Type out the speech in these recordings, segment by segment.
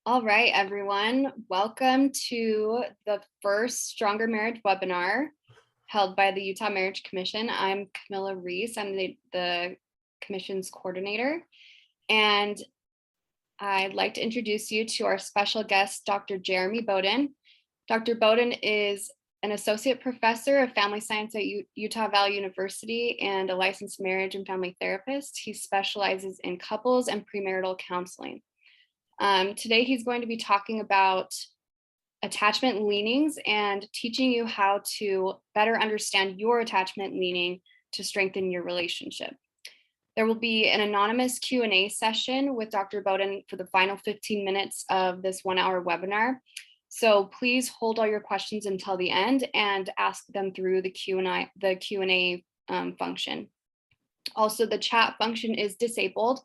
All right, everyone. Welcome to the first Stronger Marriage webinar held by the Utah Marriage Commission. I'm Camilla Reese. I'm the commission's coordinator. And I'd like to introduce you to our special guest, Dr. Jeremy Boden. Dr. Boden is an associate professor of family science at Utah Valley University and a licensed marriage and family therapist. He specializes in couples and premarital counseling. Today, he's going to be talking about attachment leanings and teaching you how to better understand your attachment leaning to strengthen your relationship. There will be an anonymous Q&A session with Dr. Boden for the final 15 minutes of this 1-hour webinar. So please hold all your questions until the end and ask them through the Q&A function. Also, the chat function is disabled.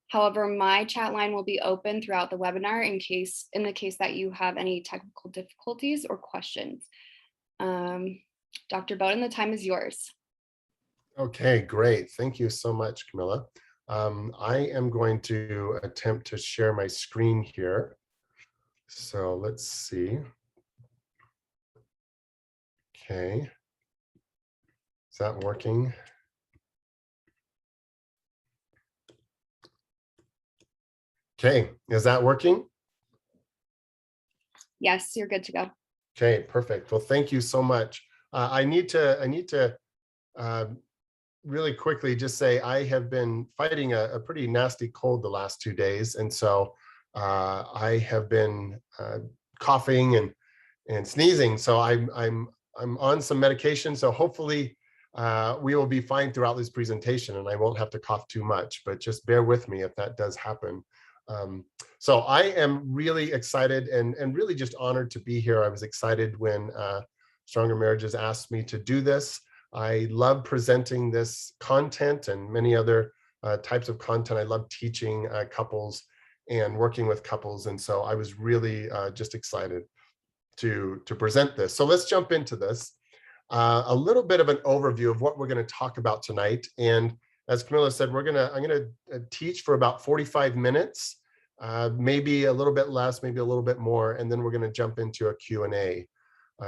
However, my chat line will be open throughout the webinar in the case that you have any technical difficulties or questions. Dr. Boden, the time is yours. Okay, great. Thank you so much, Camilla. I am going to attempt to share my screen here. So let's see. Okay. Is that working? Okay, is that working? Yes, you're good to go. Okay, perfect. Well, thank you so much. I need to really quickly just say I have been fighting a pretty nasty cold the last 2 days, and so I have been coughing and sneezing. So I'm on some medication. So hopefully we will be fine throughout this presentation, and I won't have to cough too much. But just bear with me if that does happen. So I am really excited and really just honored to be here. I was excited when Stronger Marriages asked me to do this. I love presenting this content and many other types of content. I love teaching couples and working with couples. And so I was really just excited to present this. So let's jump into this. A little bit of an overview of what we're going to talk about tonight. And as Camilla said, I'm going to teach for about 45 minutes, maybe a little bit less, maybe a little bit more, and then we're going to jump into a Q&A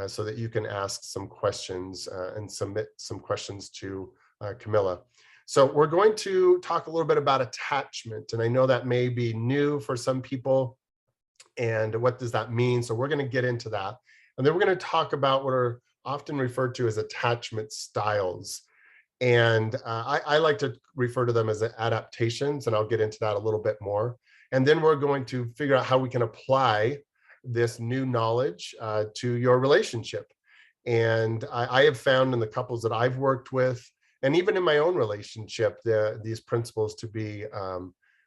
so that you can ask some questions and submit some questions to Camilla. So we're going to talk a little bit about attachment, and I know that may be new for some people, and what does that mean? So we're going to get into that, and then we're going to talk about what are often referred to as attachment styles. And I like to refer to them as adaptations, and I'll get into that a little bit more. And then we're going to figure out how we can apply this new knowledge to your relationship. And I have found in the couples that I've worked with, and even in my own relationship, these principles to be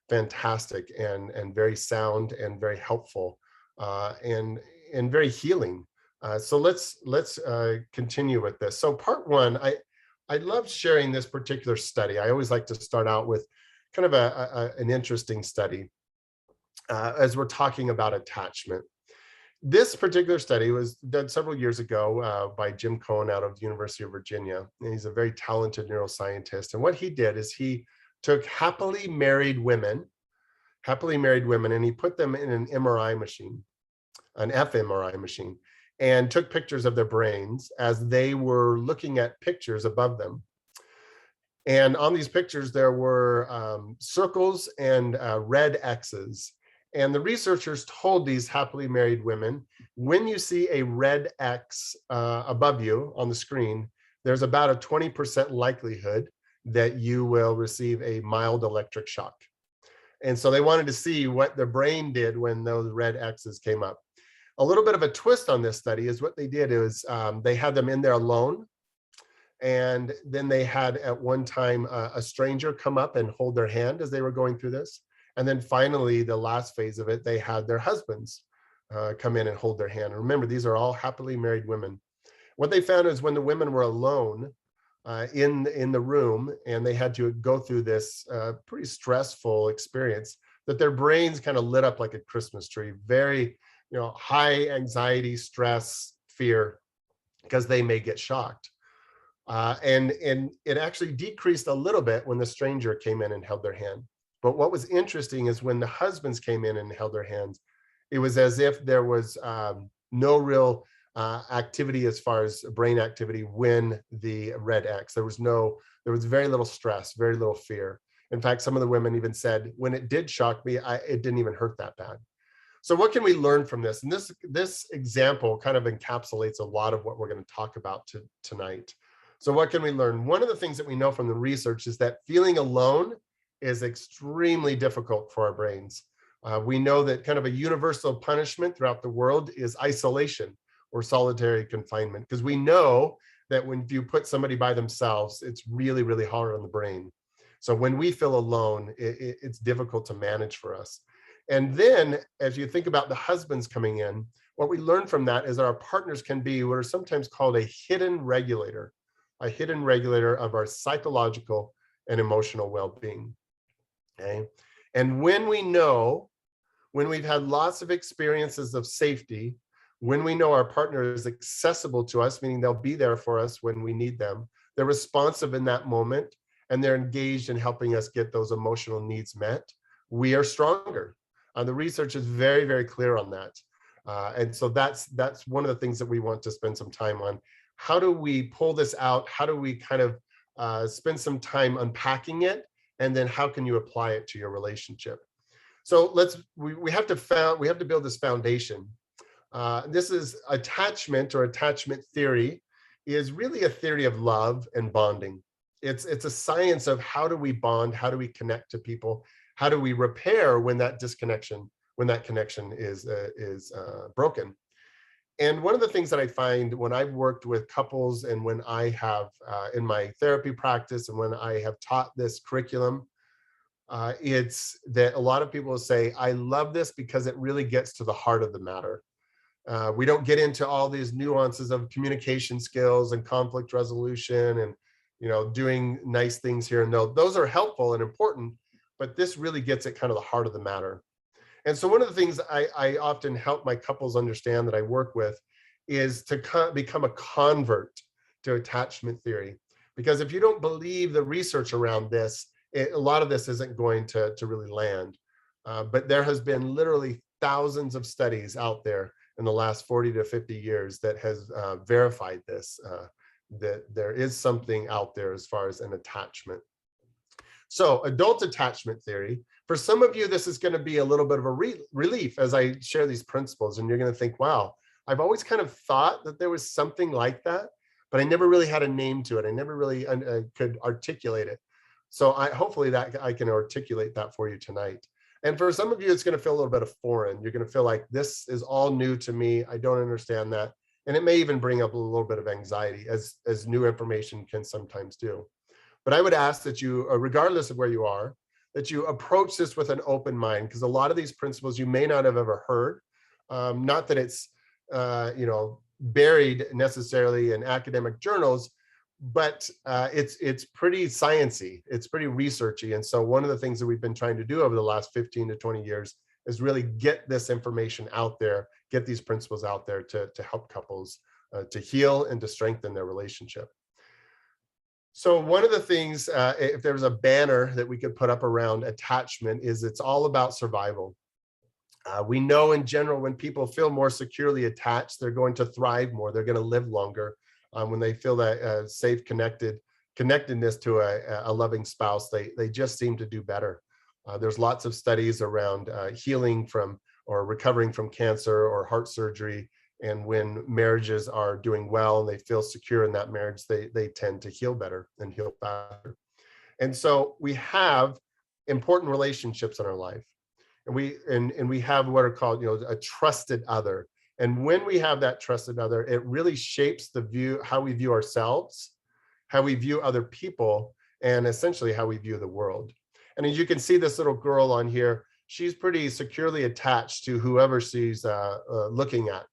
fantastic and very sound and very helpful and very healing. So let's continue with this. So part one, I love sharing this particular study. I always like to start out with kind of an interesting study as we're talking about attachment. This particular study was done several years ago by Jim Cohen out of the University of Virginia. And he's a very talented neuroscientist. And what he did is he took happily married women, and he put them in an MRI machine, an fMRI machine, and took pictures of their brains as they were looking at pictures above them. And on these pictures, there were circles and red X's. And the researchers told these happily married women, when you see a red X above you on the screen, there's about a 20% likelihood that you will receive a mild electric shock. And so they wanted to see what the brain did when those red X's came up. A little bit of a twist on this study is what they did is they had them in there alone. And then they had at one time a stranger come up and hold their hand as they were going through this. And then finally, the last phase of it, they had their husbands come in and hold their hand. And remember, these are all happily married women. What they found is when the women were alone in the room and they had to go through this pretty stressful experience, that their brains kind of lit up like a Christmas tree, very high anxiety, stress, fear, because they may get shocked. And it actually decreased a little bit when the stranger came in and held their hand. But what was interesting is when the husbands came in and held their hands, It was as if there was no real activity as far as brain activity when the red X. There was very little stress, very little fear. In fact, some of the women even said, when it did shock me, it didn't even hurt that bad. So what can we learn from this? And this example kind of encapsulates a lot of what we're going to talk about tonight. So what can we learn? One of the things that we know from the research is that feeling alone is extremely difficult for our brains. We know that kind of a universal punishment throughout the world is isolation or solitary confinement, because we know that when you put somebody by themselves, it's really, really hard on the brain. So when we feel alone, it's difficult to manage for us. And then as you think about the husbands coming in, what we learn from that is that our partners can be what are sometimes called a hidden regulator of our psychological and emotional well-being. Okay. And when we've had lots of experiences of safety, when we know our partner is accessible to us, meaning they'll be there for us when we need them, they're responsive in that moment, and they're engaged in helping us get those emotional needs met, we are stronger. The research is very, very clear on that. And so that's one of the things that we want to spend some time on. How do we pull this out? How do we kind of spend some time unpacking it? And then how can you apply it to your relationship? So we have to build this foundation. This is attachment, or attachment theory is really a theory of love and bonding. It's a science of how do we bond, how do we connect to people, how do we repair when that connection is broken. And one of the things that I find when I've worked with couples, and when I have in my therapy practice, and when I have taught this curriculum, it's that a lot of people say, I love this because it really gets to the heart of the matter. We don't get into all these nuances of communication skills and conflict resolution and, doing nice things here and there. Those are helpful and important, but this really gets at kind of the heart of the matter. And so one of the things I often help my couples understand that I work with is to become a convert to attachment theory. Because if you don't believe the research around this, a lot of this isn't going to really land. But there has been literally thousands of studies out there in the last 40 to 50 years that has verified this, that there is something out there as far as an attachment. So adult attachment theory, for some of you, this is going to be a little bit of a relief as I share these principles, and you're going to think, wow, I've always kind of thought that there was something like that, but I never really had a name to it. I never really could articulate it. So hopefully that I can articulate that for you tonight. And for some of you, it's going to feel a little bit of foreign. You're going to feel like this is all new to me. I don't understand that. And it may even bring up a little bit of anxiety, as new information can sometimes do. But I would ask that you, regardless of where you are, that you approach this with an open mind, because a lot of these principles you may not have ever heard. Not that it's, buried necessarily in academic journals, but it's pretty sciencey, it's pretty researchy. And so one of the things that we've been trying to do over the last 15 to 20 years is really get this information out there, get these principles out there to help couples to heal and to strengthen their relationship. So one of the things, if there was a banner that we could put up around attachment, is it's all about survival. We know in general, when people feel more securely attached, they're going to thrive more, they're going to live longer. When they feel that safe connectedness to a loving spouse, they just seem to do better. There's lots of studies around healing from or recovering from cancer or heart surgery. And when marriages are doing well and they feel secure in that marriage, they tend to heal better and heal faster. And so we have important relationships in our life. And we have what are called, a trusted other. And when we have that trusted other, it really shapes how we view ourselves, how we view other people, and essentially how we view the world. And as you can see, this little girl on here, she's pretty securely attached to whoever she's looking at.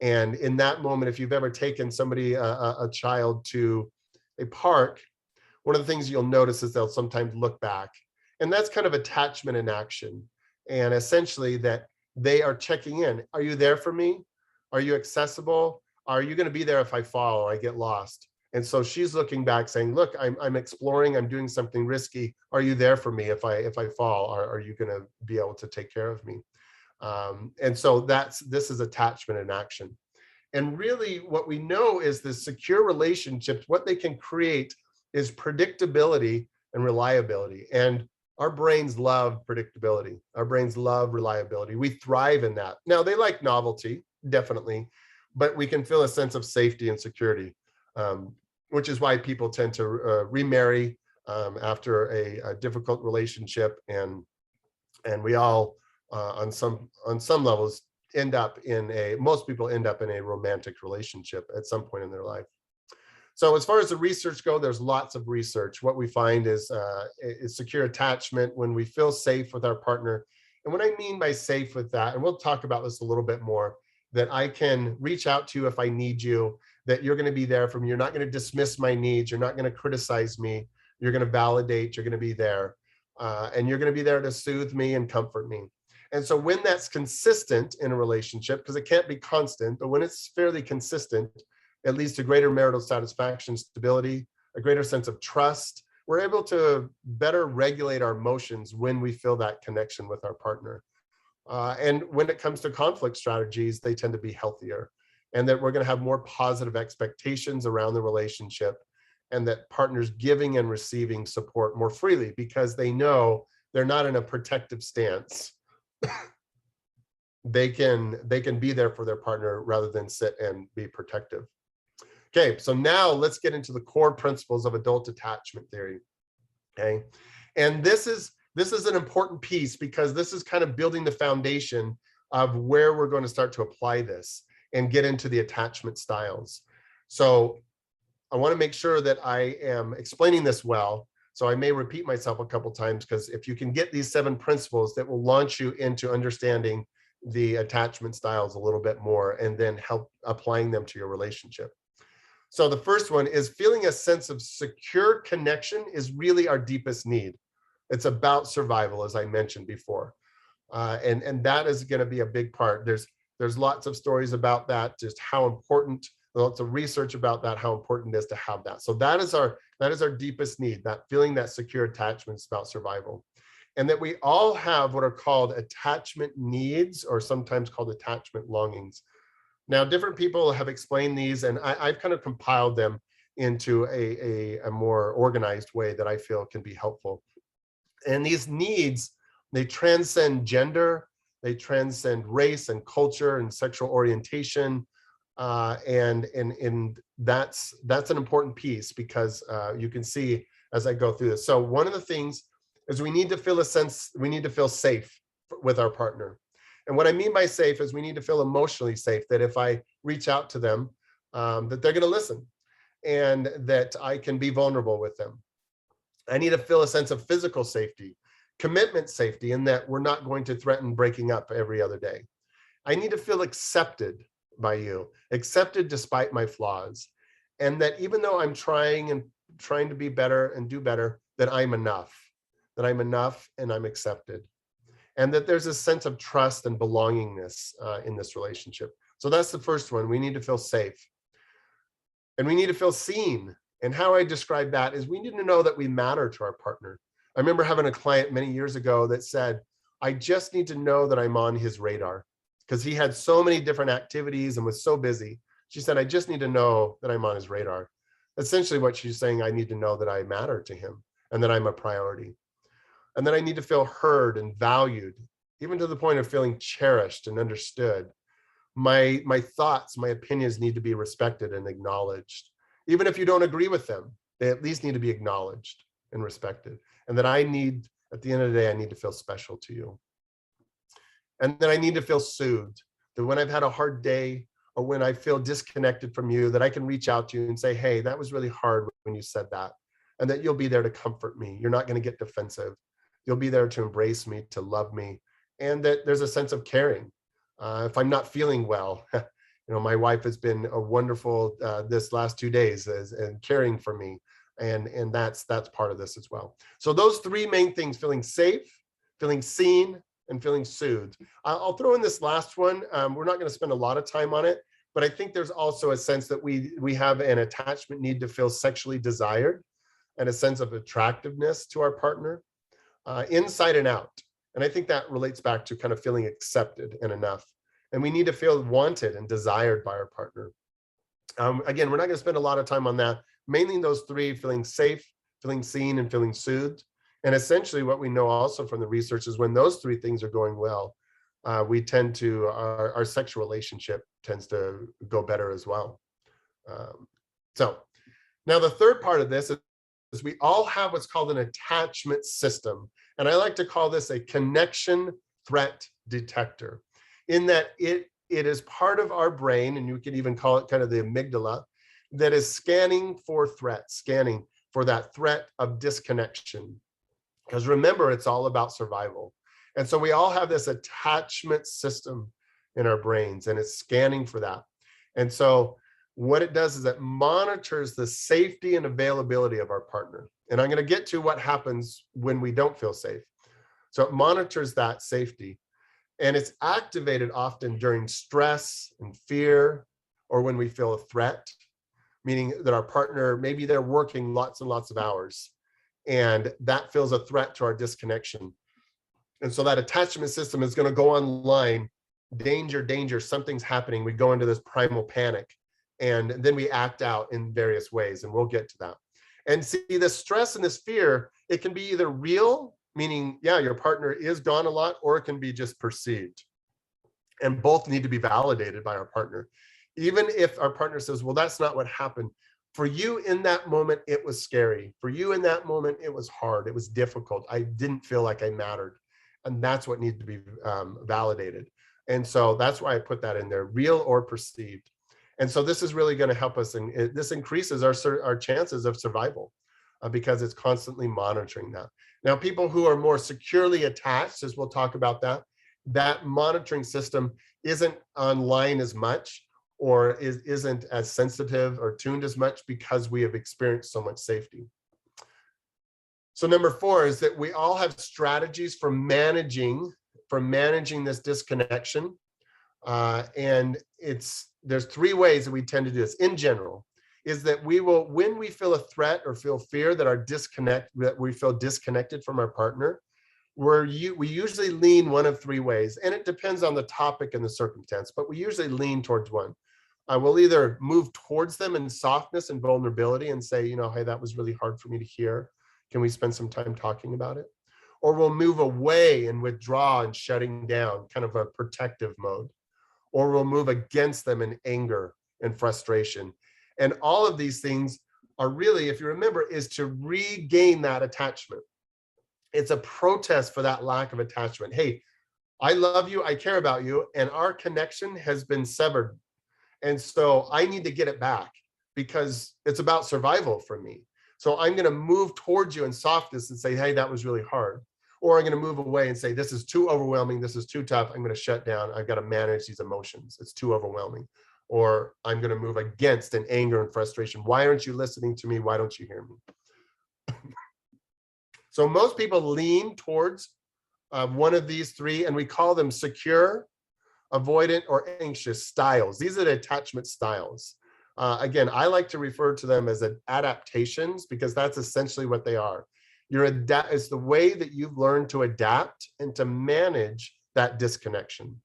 And in that moment, if you've ever taken a child to a park, one of the things you'll notice is they'll sometimes look back. And that's kind of attachment in action. And essentially that they are checking in. Are you there for me? Are you accessible? Are you going to be there if I fall or I get lost? And so she's looking back saying, look, I'm exploring, I'm doing something risky. Are you there for me if I fall? Are you going to be able to take care of me? And so this is attachment in action. And really what we know is the secure relationships, what they can create is predictability and reliability. And our brains love predictability. Our brains love reliability. We thrive in that. Now they like novelty, definitely, but we can feel a sense of safety and security, which is why people tend to remarry after a difficult relationship, and we all on some levels most people end up in a romantic relationship at some point in their life. So as far as the research go, there's lots of research. What we find is secure attachment when we feel safe with our partner. And what I mean by safe with that, and we'll talk about this a little bit more, that I can reach out to you if I need you, that you're going to be there for me. You're not going to dismiss my needs. You're not going to criticize me. You're going to validate. You're going to be there. And you're going to be there to soothe me and comfort me. And so when that's consistent in a relationship, because it can't be constant, but when it's fairly consistent, it leads to greater marital satisfaction, stability, a greater sense of trust. We're able to better regulate our emotions when we feel that connection with our partner. And when it comes to conflict strategies, they tend to be healthier, and that we're going to have more positive expectations around the relationship, and that partners giving and receiving support more freely because they know they're not in a protective stance. They can be there for their partner rather than sit and be protective. Okay, so now let's get into the core principles of adult attachment theory. Okay, and this is an important piece because this is kind of building the foundation of where we're going to start to apply this and get into the attachment styles. So I want to make sure that I am explaining this well. So I may repeat myself a couple times, because if you can get these 7 principles, that will launch you into understanding the attachment styles a little bit more and then help applying them to your relationship. So the first one is feeling a sense of secure connection is really our deepest need. It's about survival, as I mentioned before. And that is going to be a big part. There's lots of stories about that, just how important, lots of research about that, how important it is to have that. So that is our deepest need, that feeling that secure attachment is about survival. And that we all have what are called attachment needs, or sometimes called attachment longings. Now, different people have explained these, and I've kind of compiled them into a more organized way that I feel can be helpful. And these needs, they transcend gender, they transcend race and culture and sexual orientation. And that's an important piece, because you can see as I go through this. So one of the things is we need to feel safe with our partner. And what I mean by safe is we need to feel emotionally safe, that if I reach out to them, that they're going to listen, and that I can be vulnerable with them. I need to feel a sense of physical safety, commitment safety, in that we're not going to threaten breaking up every other day. I need to feel accepted by you, accepted despite my flaws, and that even though I'm trying to be better and do better, that I'm enough and I'm accepted. And that there's a sense of trust and belongingness in this relationship. So that's the first one. We need to feel safe. And we need to feel seen. And how I describe that is we need to know that we matter to our partner. I remember having a client many years ago that said, I just need to know that I'm on his radar, because he had so many different activities and was so busy. She said, I just need to know that I'm on his radar. Essentially what she's saying, I need to know that I matter to him and that I'm a priority. And then I need to feel heard and valued, even to the point of feeling cherished and understood. My thoughts, my opinions need to be respected and acknowledged. Even if you don't agree with them, they at least need to be acknowledged and respected. And that at the end of the day, I need to feel special to you. And then I need to feel soothed, that when I've had a hard day or when I feel disconnected from you, that I can reach out to you and say, hey, that was really hard when you said that. And that you'll be there to comfort me. You're not going to get defensive. You'll be there to embrace me, to love me, and that there's a sense of caring. If I'm not feeling well, my wife has been a wonderful this last 2 days and caring for me, and that's part of this as well. So those 3 main things: feeling safe, feeling seen, and feeling soothed. I'll throw in this last one. We're not going to spend a lot of time on it, but I think there's also a sense that we have an attachment need to feel sexually desired, and a sense of attractiveness to our partner. Inside and out. And I think that relates back to kind of feeling accepted and enough. And we need to feel wanted and desired by our partner. Again, we're not going to spend a lot of time on that. Mainly those three: feeling safe, feeling seen, and feeling soothed. And essentially what we know also from the research is when those three things are going well, we tend to, our sexual relationship tends to go better as well. So now the third part of this is we all have what's called an attachment system. And I like to call this a connection threat detector, in that it is part of our brain, and you can even call it kind of the amygdala, that is scanning for threats, scanning for that threat of disconnection. Because remember, it's all about survival. And so we all have this attachment system in our brains, and it's scanning for that. And so what it does is it monitors the safety and availability of our partner. And I'm going to get to what happens when we don't feel safe. So it monitors that safety. And it's activated often during stress and fear, or when we feel a threat, meaning that our partner, maybe they're working lots and lots of hours, and that feels a threat to our disconnection. And so that attachment system is going to go online: danger, danger, something's happening. We go into this primal panic, and then we act out in various ways, and we'll get to that. And see, this stress and this fear, it can be either real, meaning, yeah, your partner is gone a lot, or it can be just perceived. And both need to be validated by our partner. Even if our partner says, well, that's not what happened. For you in that moment, it was scary. For you in that moment, it was hard. It was difficult. I didn't feel like I mattered. And that's what needs to be validated. And so that's why I put that in there: real or perceived. And so this is really going to help us. And this increases our chances of survival, because it's constantly monitoring that. Now, people who are more securely attached, as we'll talk about that monitoring system isn't online as much, or isn't as sensitive or tuned as much, because we have experienced so much safety. So number 4 is that we all have strategies for managing this disconnection. And there's 3 ways that we tend to do this in general. Is that we will, when we feel a threat or feel fear that we feel disconnected from our partner, we usually lean one of 3 ways, and it depends on the topic and the circumstance, but we usually lean towards one. We'll either move towards them in softness and vulnerability and say, hey, that was really hard for me to hear. Can we spend some time talking about it? Or we'll move away and withdraw and shutting down, kind of a protective mode. Or we'll move against them in anger and frustration. And all of these things are really, if you remember, is to regain that attachment. It's a protest for that lack of attachment. Hey, I love you, I care about you, and our connection has been severed. And so I need to get it back, because it's about survival for me. So I'm going to move towards you in softness and say, hey, that was really hard. Or I'm going to move away and say, this is too overwhelming. This is too tough. I'm going to shut down. I've got to manage these emotions. It's too overwhelming. Or I'm going to move against in anger and frustration. Why aren't you listening to me? Why don't you hear me? So most people lean towards one of these 3, and we call them secure, avoidant, or anxious styles. These are the attachment styles. Again, I like to refer to them as adaptations, because that's essentially what they are. It's the way that you've learned to adapt and to manage that disconnection.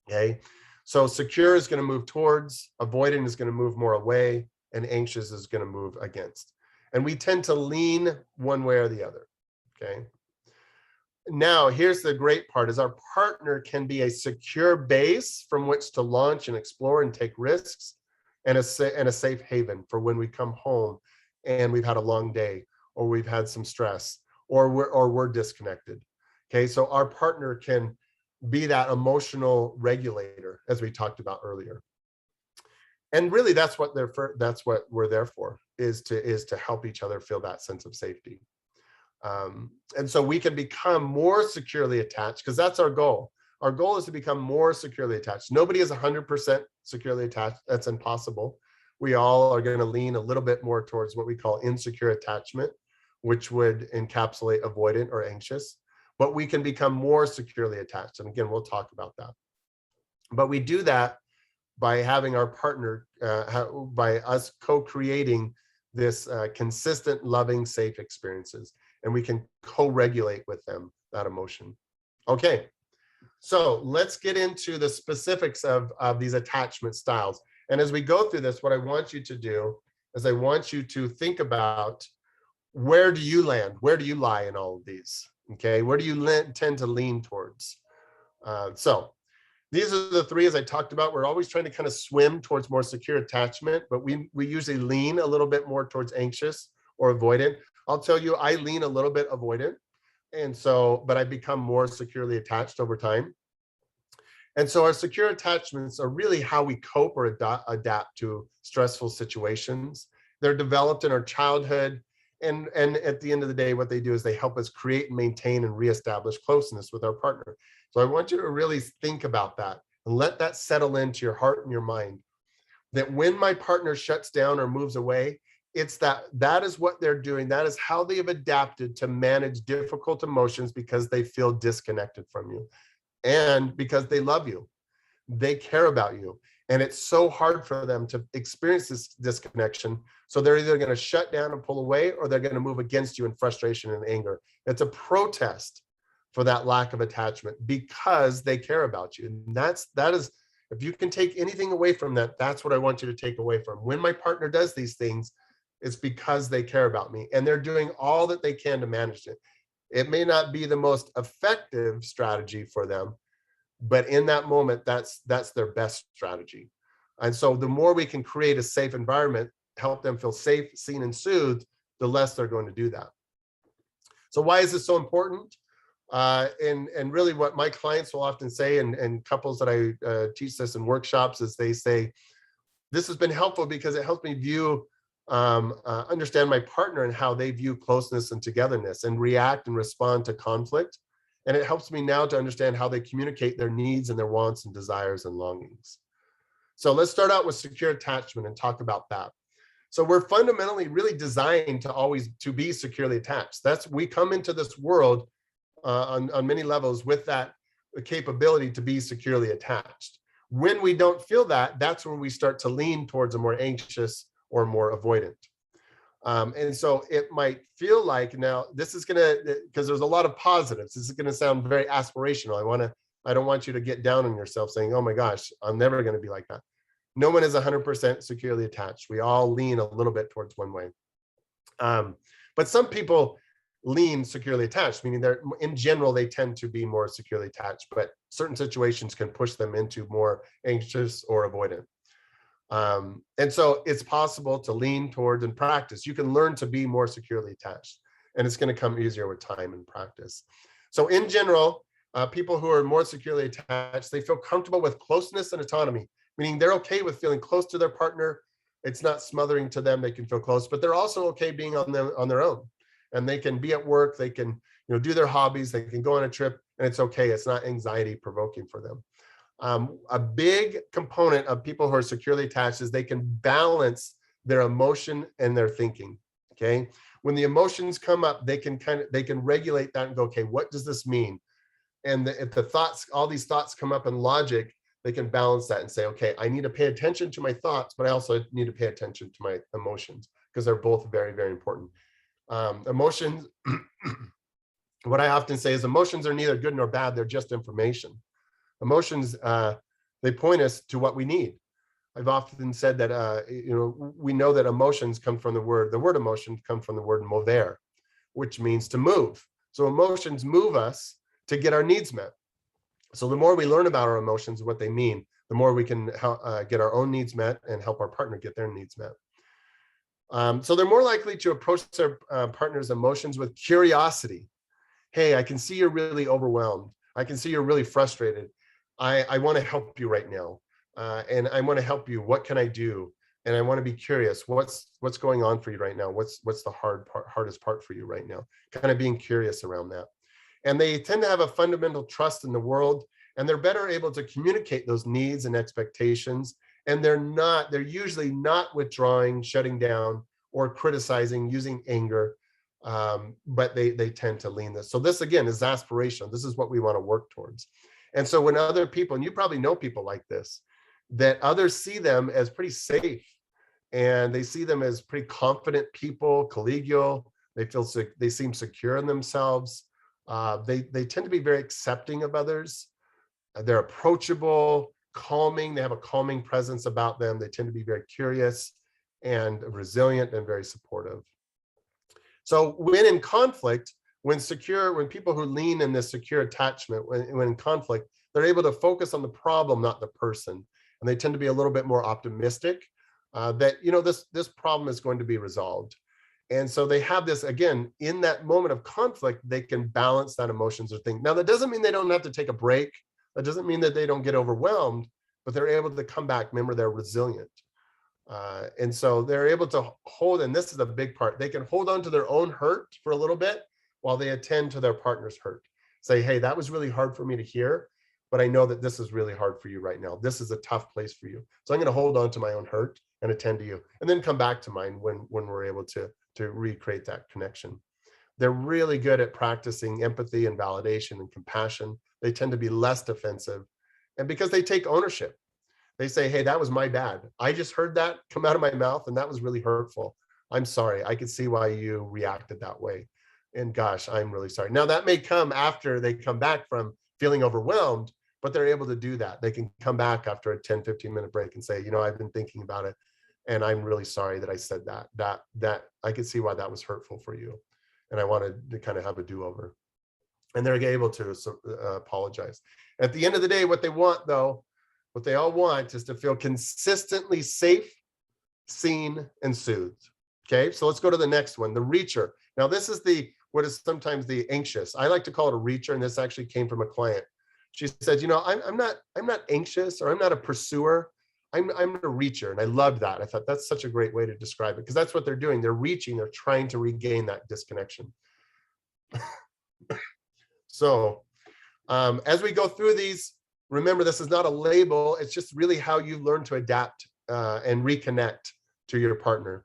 Okay, so secure is going to move towards, avoidant is going to move more away, and anxious is going to move against. And we tend to lean one way or the other. Okay. Now, here's the great part: is our partner can be a secure base from which to launch and explore and take risks, and a safe haven for when we come home and we've had a long day, or we've had some stress, or we're disconnected. Okay, so our partner can be that emotional regulator, as we talked about earlier. And really, that's what we're there for, is to help each other feel that sense of safety. And so we can become more securely attached, because that's our goal. Our goal is to become more securely attached. Nobody is 100% securely attached. That's impossible. We all are going to lean a little bit more towards what we call insecure attachment, which would encapsulate avoidant or anxious. But we can become more securely attached. And again, we'll talk about that. But we do that by having our partner, by us co-creating this consistent, loving, safe experiences. And we can co-regulate with them that emotion. Okay, so let's get into the specifics of these attachment styles. And as we go through this, what I want you to do is I want you to think about, where do you land? Where do you lie in all of these? Okay, where do you tend to lean towards? So these are the three, as I talked about. We're always trying to kind of swim towards more secure attachment, but we usually lean a little bit more towards anxious or avoidant. I'll tell you, I lean a little bit avoidant. And so, but I become more securely attached over time. And so our secure attachments are really how we cope or adapt to stressful situations. They're developed in our childhood. And at the end of the day, what they do is they help us create, maintain, and reestablish closeness with our partner. So I want you to really think about that and let that settle into your heart and your mind, that when my partner shuts down or moves away, it's that is what they're doing. That is how they have adapted to manage difficult emotions, because they feel disconnected from you and because they love you. They care about you. And it's so hard for them to experience this disconnection. So they're either going to shut down and pull away, or they're going to move against you in frustration and anger. It's a protest for that lack of attachment because they care about you. And that is, if you can take anything away from that, that's what I want you to take away from. When my partner does these things, it's because they care about me and they're doing all that they can to manage it. It may not be the most effective strategy for them, but in that moment, that's their best strategy. And so the more we can create a safe environment, help them feel safe, seen, and soothed, the less they're going to do that. So why is this so important? And really what my clients will often say, and couples that I teach this in workshops, is they say, this has been helpful because it helps me view, understand my partner and how they view closeness and togetherness and react and respond to conflict. And it helps me now to understand how they communicate their needs and their wants and desires and longings. So let's start out with secure attachment and talk about that. So we're fundamentally really designed to always to be securely attached. We come into this world on many levels with that capability to be securely attached. When we don't feel that, that's when we start to lean towards a more anxious or more avoidant. And so it might feel like, now this is gonna, because there's a lot of positives, this is gonna sound very aspirational. I don't want you to get down on yourself saying, oh my gosh, I'm never gonna be like that. No one is 100% securely attached. We all lean a little bit towards one way. But some people lean securely attached, meaning they're, in general, they tend to be more securely attached, but certain situations can push them into more anxious or avoidant. And so it's possible to lean towards and practice. You can learn to be more securely attached, and it's going to come easier with time and practice. So in general, people who are more securely attached, they feel comfortable with closeness and autonomy, meaning they're okay with feeling close to their partner. It's not smothering to them. They can feel close, but they're also okay being on their own. And they can be at work, they can, do their hobbies, they can go on a trip, and it's okay. It's not anxiety provoking for them. A big component of people who are securely attached is they can balance their emotion and their thinking. Okay. When the emotions come up, they can regulate that and go, okay, what does this mean? And if the thoughts, all these thoughts come up in logic, they can balance that and say, okay, I need to pay attention to my thoughts, but I also need to pay attention to my emotions, because they're both very, very important. Emotions, what I often say is emotions are neither good nor bad. They're just information. Emotions, they point us to what we need. I've often said that, we know that emotions come from the word emotion comes from the word mover, which means to move. So emotions move us to get our needs met. So the more we learn about our emotions and what they mean, the more we can get our own needs met and help our partner get their needs met. So they're more likely to approach their partner's emotions with curiosity. Hey, I can see you're really overwhelmed. I can see you're really frustrated. I want to help you right now. And I want to help you. What can I do? And I want to be curious. What's going on for you right now? What's the hardest part for you right now? Kind of being curious around that. And they tend to have a fundamental trust in the world, and they're better able to communicate those needs and expectations. And they're usually not withdrawing, shutting down, or criticizing, using anger. But they tend to lean this. So this, again, is aspirational. This is what we want to work towards. And so when other people, and you probably know people like this, that others see them as pretty safe, and they see them as pretty confident people, collegial, they seem secure in themselves. They tend to be very accepting of others. They're approachable, calming. They have a calming presence about them. They tend to be very curious and resilient and very supportive. So when in conflict, when people who lean in this secure attachment, when in conflict, they're able to focus on the problem, not the person. And they tend to be a little bit more optimistic that, this problem is going to be resolved. And so they have this, again, in that moment of conflict, they can balance that emotions or thing. Now, that doesn't mean they don't have to take a break. That doesn't mean that they don't get overwhelmed, but they're able to come back. Remember, they're resilient. And so they're able to hold, and this is a big part, they can hold on to their own hurt for a little bit while they attend to their partner's hurt. Say, hey, that was really hard for me to hear, but I know that this is really hard for you right now. This is a tough place for you. So I'm going to hold on to my own hurt and attend to you, and then come back to mine when we're able to recreate that connection. They're really good at practicing empathy and validation and compassion. They tend to be less defensive. And because they take ownership, they say, hey, that was my bad. I just heard that come out of my mouth and that was really hurtful. I'm sorry. I could see why you reacted that way. And gosh, I'm really sorry. Now that may come after they come back from feeling overwhelmed, but they're able to do that. They can come back after a 10, 15-minute break and say, I've been thinking about it and I'm really sorry that I said that I could see why that was hurtful for you. And I wanted to kind of have a do-over. And they're able to apologize. At the end of the day, what they want, though, what they all want is to feel consistently safe, seen, and soothed. Okay, so let's go to the next one, the reacher. Now, this is what is sometimes the anxious. I like to call it a reacher, and this actually came from a client. She said, I'm not anxious, or I'm not a pursuer. I'm a reacher, and I loved that. I thought that's such a great way to describe it, because that's what they're doing. They're reaching. They're trying to regain that disconnection. So, as we go through these, remember, this is not a label. It's just really how you learn to adapt and reconnect to your partner.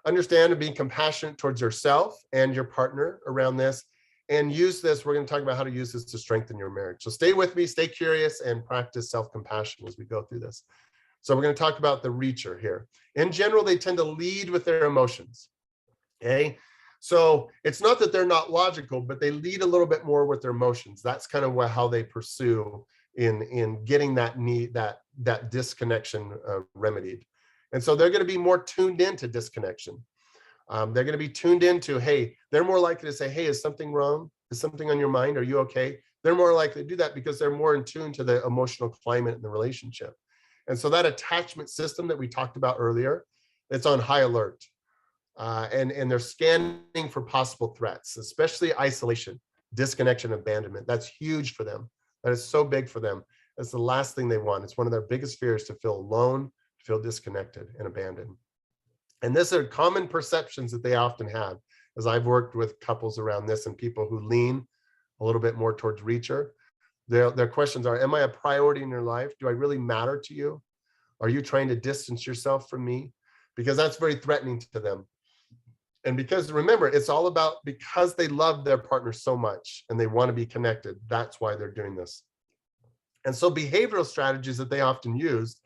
Understand and be compassionate towards yourself and your partner around this, and use this. We're going to talk about how to use this to strengthen your marriage. So stay with me, stay curious, and practice self-compassion as we go through this. So we're going to talk about the reacher here. In general, they tend to lead with their emotions. Okay. So it's not that they're not logical, but they lead a little bit more with their emotions. That's kind of how they pursue in getting that need, that disconnection remedied. And so they're going to be more tuned into disconnection. They're going to be tuned into, hey, they're more likely to say, hey, is something wrong? Is something on your mind? Are you okay? They're more likely to do that because they're more in tune to the emotional climate in the relationship. And so that attachment system that we talked about earlier, it's on high alert. And they're scanning for possible threats, especially isolation, disconnection, abandonment. That's huge for them. That is so big for them. That's the last thing they want. It's one of their biggest fears, to feel alone, to feel disconnected and abandoned. And these are common perceptions that they often have, as I've worked with couples around this and people who lean a little bit more towards reacher. Their questions are, am I a priority in your life? Do I really matter to you? Are you trying to distance yourself from me? Because that's very threatening to them. And because, remember, it's all about, because they love their partner so much and they want to be connected. That's why they're doing this. And so behavioral strategies that they often use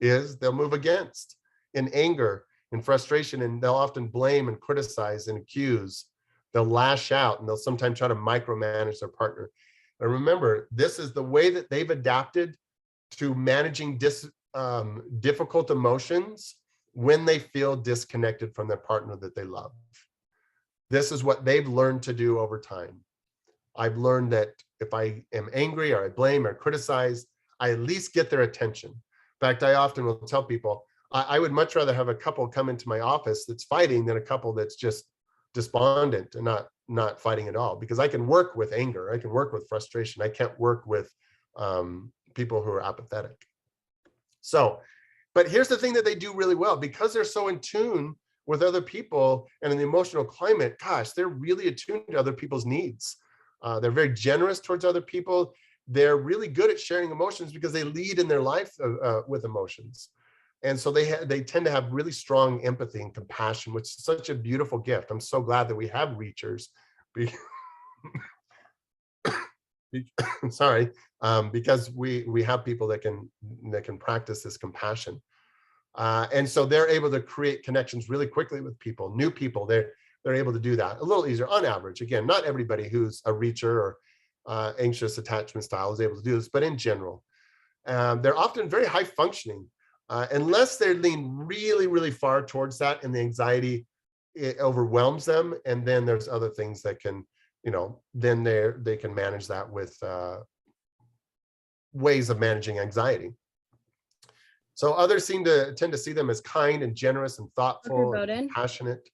is they'll move against in anger, in frustration, and they'll often blame and criticize and accuse. They'll lash out, and they'll sometimes try to micromanage their partner. And remember, this is the way that they've adapted to managing difficult emotions when they feel disconnected from their partner that they love. This is what they've learned to do over time. I've learned that if I am angry or I blame or criticize, I at least get their attention. In fact, I often will tell people, I would much rather have a couple come into my office that's fighting than a couple that's just despondent and not fighting at all, because I can work with anger. I can work with frustration. I can't work with people who are apathetic. So, but here's the thing that they do really well, because they're so in tune with other people and in the emotional climate. Gosh, they're really attuned to other people's needs. They're very generous towards other people. They're really good at sharing emotions because they lead in their life with emotions. And so they tend to have really strong empathy and compassion, which is such a beautiful gift. I'm so glad that we have reachers. Sorry, because we have people that can practice this compassion. And so they're able to create connections really quickly with people, new people. they're able to do that a little easier on average. Again, not everybody who's a reacher or anxious attachment style is able to do this, but in general, they're often very high functioning, unless they lean really, really far towards that and the anxiety, it overwhelms them. And then there's other things that can, then they can manage that with ways of managing anxiety. So others tend to see them as kind and generous and Dr. thoughtful and Boden. compassionate.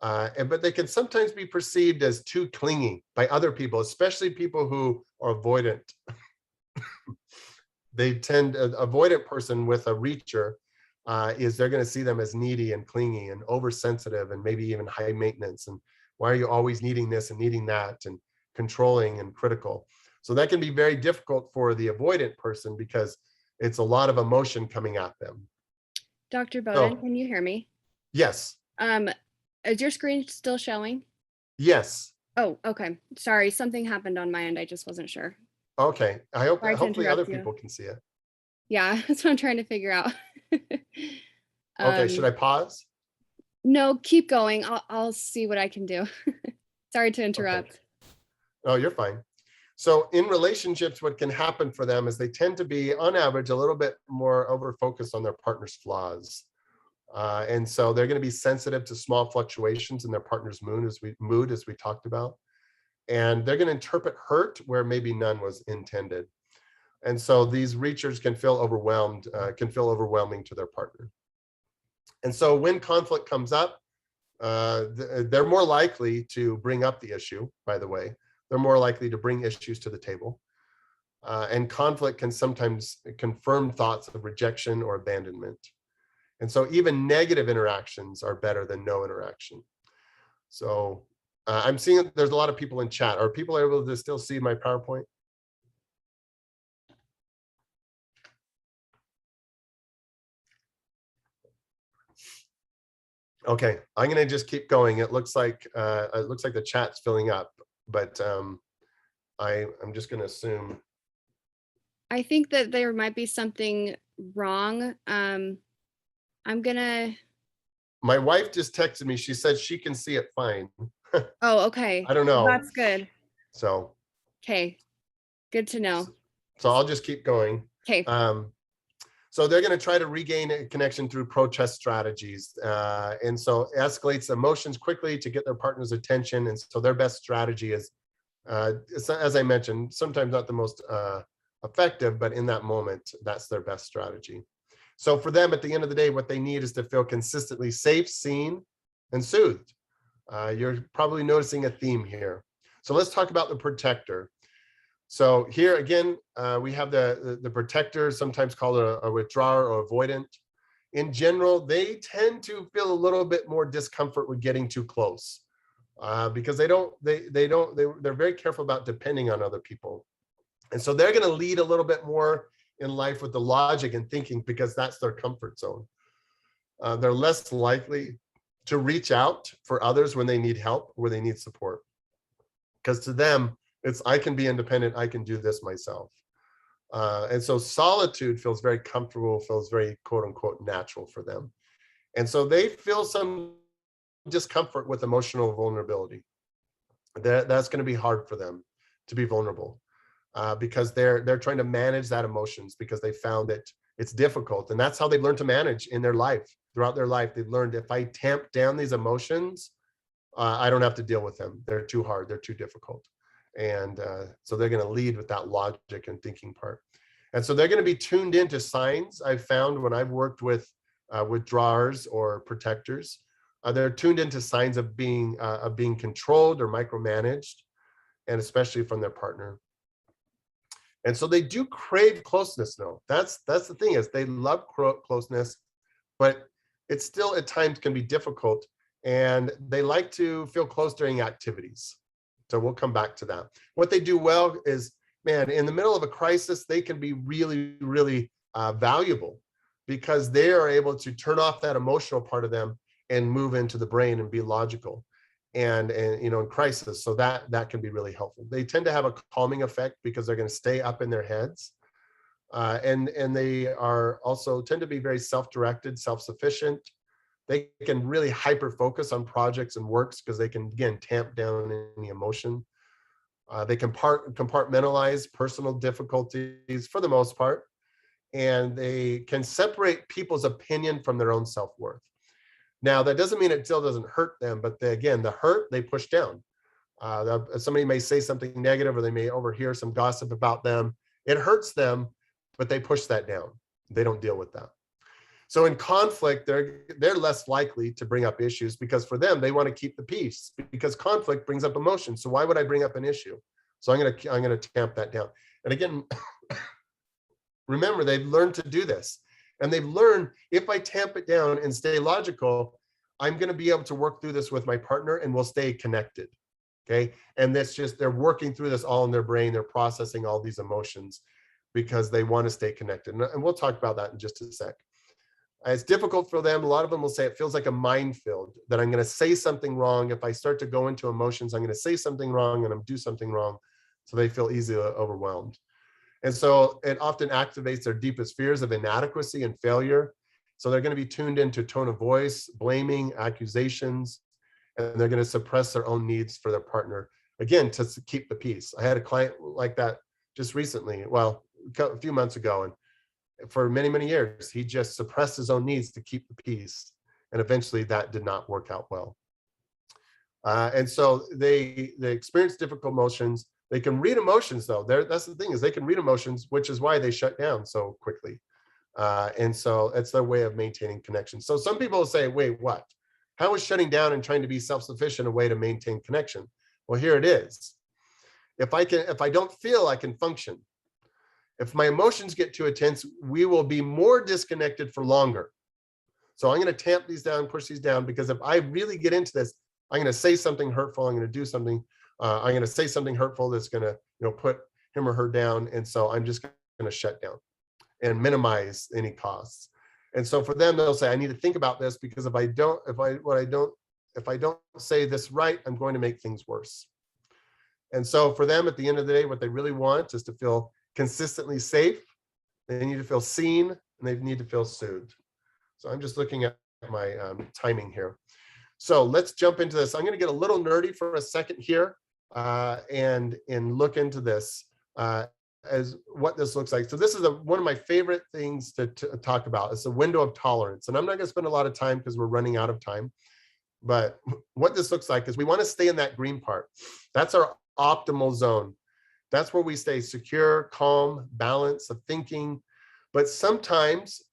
But they can sometimes be perceived as too clingy by other people, especially people who are avoidant. An avoidant person with a reacher they're going to see them as needy and clingy and oversensitive and maybe even high maintenance. And why are you always needing this and needing that, and controlling and critical? So that can be very difficult for the avoidant person because it's a lot of emotion coming at them. Dr. Boden, can you hear me? Yes. Is your screen still showing? Yes. Oh, okay. Sorry, something happened on my end. I just wasn't sure. Okay. I hope Sorry to hopefully other interrupt you. people can see it. Yeah, that's what I'm trying to figure out. Okay, should I pause? No, keep going. I'll see what I can do. Sorry to interrupt. Okay. Oh, you're fine. So in relationships, what can happen for them is they tend to be, on average, a little bit more over focused on their partner's flaws. And so they're going to be sensitive to small fluctuations in their partner's mood, as we talked about. And they're going to interpret hurt where maybe none was intended. And so these reachers can feel overwhelming to their partner. And so when conflict comes up, they're more likely to bring up the issue, by the way. They're more likely to bring issues to the table. And conflict can sometimes confirm thoughts of rejection or abandonment. And so even negative interactions are better than no interaction. So I'm seeing there's a lot of people in chat. Are people able to still see my PowerPoint? Okay, I'm going to just keep going. It looks like the chat's filling up, but I'm just going to assume. I think that there might be something wrong. I'm gonna. My wife just texted me. She said she can see it fine. Oh, okay. I don't know. That's good. So. Okay. Good to know. So I'll just keep going. Okay. So they're going to try to regain a connection through protest strategies. And so escalates emotions quickly to get their partner's attention. And so their best strategy is, as I mentioned, sometimes not the most effective, but in that moment, that's their best strategy. So for them, at the end of the day, what they need is to feel consistently safe, seen, and soothed. You're probably noticing a theme here. So let's talk about the protector. So here again, we have the protector, sometimes called a withdrawer or avoidant. In general, they tend to feel a little bit more discomfort with getting too close because they're very careful about depending on other people. And so they're going to lead a little bit more in life with the logic and thinking because that's their comfort zone. They're less likely to reach out for others when they need help, or when they need support. Because to them, it's, I can be independent, I can do this myself. And so solitude feels very comfortable, feels very quote unquote natural for them. And so they feel some discomfort with emotional vulnerability. That's going to be hard for them to be vulnerable because they're trying to manage that emotions because they found that it's difficult. And that's how they've learned to manage in their life. Throughout their life, they've learned if I tamp down these emotions, I don't have to deal with them. They're too hard, they're too difficult. And so they're going to lead with that logic and thinking part. And so they're going to be tuned into signs. I've found when I've worked with withdrawers or protectors, they're tuned into signs of being controlled or micromanaged, and especially from their partner. And so they do crave closeness. No, that's the thing, is they love closeness, but it still at times can be difficult. And they like to feel close during activities. So we'll come back to that. What they do well is, man, in the middle of a crisis, they can be really, really valuable because they are able to turn off that emotional part of them and move into the brain and be logical and you know, in crisis. So that can be really helpful. They tend to have a calming effect because they're going to stay up in their heads. And they are also tend to be very self-directed, self-sufficient. They can really hyper focus on projects and works because they can, again, tamp down any emotion. They can compartmentalize personal difficulties for the most part, and they can separate people's opinion from their own self-worth. Now, that doesn't mean it still doesn't hurt them, but again, the hurt they push down. Somebody may say something negative, or they may overhear some gossip about them. It hurts them, but they push that down. They don't deal with that. So in conflict, they're less likely to bring up issues, because for them, they want to keep the peace, because conflict brings up emotion. So why would I bring up an issue? So I'm gonna tamp that down. And again, remember, they've learned to do this, and they've learned, if I tamp it down and stay logical, I'm going to be able to work through this with my partner, and we'll stay connected. Okay. And that's just, they're working through this all in their brain. They're processing all these emotions because they want to stay connected. And we'll talk about that in just a sec. It's difficult for them. A lot of them will say it feels like a minefield, that I'm going to say something wrong. If I start to go into emotions, I'm going to say something wrong and I'm do something wrong. So they feel easily overwhelmed. And so it often activates their deepest fears of inadequacy and failure. So they're going to be tuned into tone of voice, blaming, accusations, and they're going to suppress their own needs for their partner, again, to keep the peace. I had a client like that just recently, well, a few months ago, and for many, many years, he just suppressed his own needs to keep the peace. And eventually that did not work out well. And so they experience difficult emotions. They can read emotions, though. That's the thing, is they can read emotions, which is why they shut down so quickly. And so it's their way of maintaining connection. So some people will say, wait, what? How is shutting down and trying to be self-sufficient a way to maintain connection? Well, here it is. If I don't feel I can function, if my emotions get too intense, we will be more disconnected for longer. So I'm going to tamp these down, push these down, because if I really get into this, I'm going to say something hurtful. I'm going to do something. I'm going to say something hurtful that's going to, put him or her down. And so I'm just going to shut down and minimize any costs. And so for them, they'll say, I need to think about this, because if I don't say this right, I'm going to make things worse. And so for them, at the end of the day, what they really want is to feel consistently safe. They need to feel seen, and they need to feel soothed. So I'm just looking at my timing here. So let's jump into this. I'm going to get a little nerdy for a second here and look into this as what this looks like. So this is one of my favorite things to talk about. It's a window of tolerance. And I'm not going to spend a lot of time because we're running out of time. But what this looks like is we want to stay in that green part. That's our optimal zone. That's where we stay secure, calm, balance of thinking. But sometimes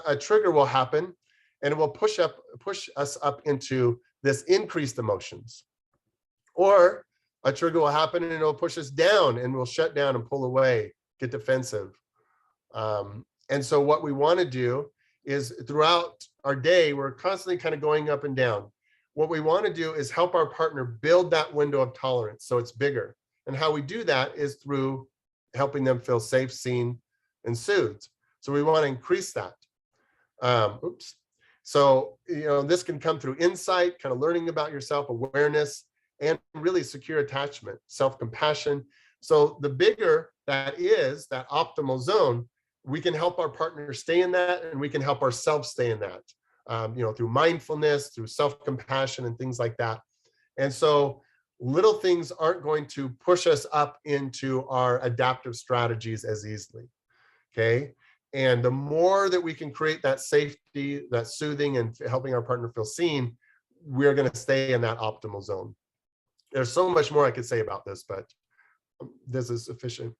a trigger will happen, and it will push us up into this increased emotions. Or a trigger will happen and it'll push us down, and we'll shut down and pull away, get defensive. And so what we want to do is, throughout our day, we're constantly kind of going up and down. What we want to do is help our partner build that window of tolerance so it's bigger. And how we do that is through helping them feel safe, seen, and soothed. So we want to increase that. So, this can come through insight, kind of learning about yourself, awareness, and really secure attachment, self-compassion. So the bigger that is, that optimal zone, we can help our partner stay in that, and we can help ourselves stay in that, through mindfulness, through self-compassion, and things like that. And so little things aren't going to push us up into our adaptive strategies as easily. Okay. And the more that we can create that safety, that soothing, and helping our partner feel seen, we're going to stay in that optimal zone. There's so much more I could say about this, but this is sufficient.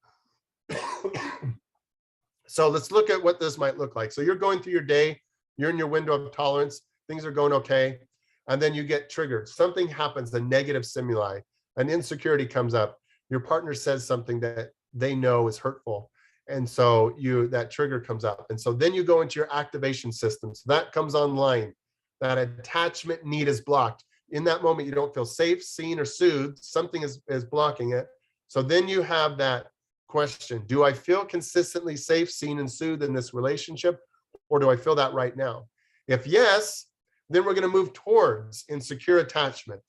So let's look at what this might look like. So you're going through your day, you're in your window of tolerance, things are going okay, and then you get triggered. Something happens, a negative stimuli, an insecurity comes up. Your partner says something that they know is hurtful. And so that trigger comes up. And so then you go into your activation system. So that comes online. That attachment need is blocked. In that moment, you don't feel safe, seen, or soothed. Something is blocking it. So then you have that question. Do I feel consistently safe, seen, and soothed in this relationship? Or do I feel that right now? If yes, then we're going to move towards insecure attachment.